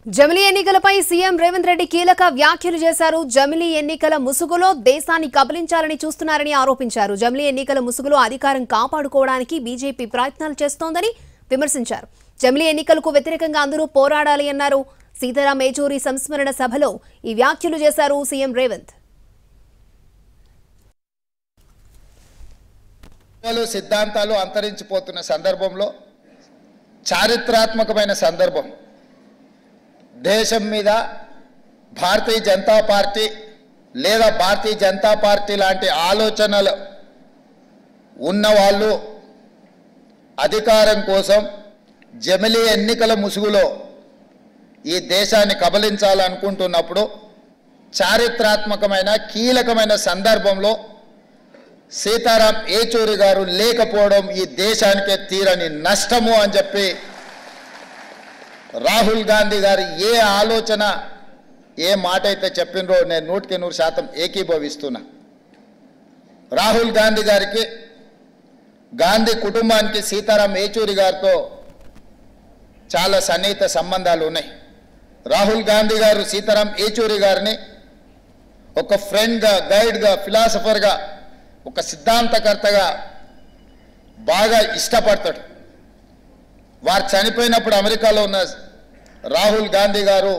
జమిలీ ఎన్నికలపై సీఎం రేవంత్ రెడ్డి కీలక వ్యాఖ్యలు చేశారు. జమిలీ ఎన్నికల ముసుగులో దేశాన్ని కబలించాలని చూస్తున్నారని ఆరోపించారు. జమిలీ ఎన్నికల ముసుగులో అధికారం కాపాడుకోవడానికి బీజేపీ ప్రయత్నాలు చేస్తోందని విమర్శించారు. జమిలీ ఎన్నికలకు వ్యతిరేకంగా అందరూ పోరాడాలి అన్నారు. సీతారాం ఏచూరి సంస్మరణ సభలో ఈ వ్యాఖ్యలు చేశారు సీఎం రేవంత్. సిద్ధాంతాలు అంతరించిపోతున్న సందర్భంలో చారిత్రాత్మకమైన సందర్భం దేశం మీద భారతీయ జనతా పార్టీ లేదా భారతీయ జనతా పార్టీ లాంటి ఆలోచనలు ఉన్నవాళ్ళు అధికారం కోసం జమిలీ ఎన్నికల ముసుగులో ఈ దేశాన్ని కబలించాలనుకుంటున్నప్పుడు చారిత్రాత్మకమైన కీలకమైన సందర్భంలో సీతారాం ఏచూరి గారు లేకపోవడం ఈ దేశానికే తీరని నష్టము అని చెప్పి రాహుల్ గాంధీ గారు ఏ ఆలోచన ఏ మాట అయితే చెప్పినరో నేను 100% ఏకీభవిస్తున్నా. రాహుల్ గాంధీ గారికి గాంధీ కుటుంబానికి సీతారాం ఏచూరి గారితో చాలా సన్నిహిత సంబంధాలు ఉన్నాయి. రాహుల్ గాంధీ గారు సీతారాం ఏచూరి గారిని ఒక ఫ్రెండ్గా, గైడ్గా, ఫిలాసఫర్గా, ఒక సిద్ధాంతకర్తగా బాగా ఇష్టపడతాడు. వారు చనిపోయినప్పుడు అమెరికాలో ఉన్న రాహుల్ గాంధీ గారు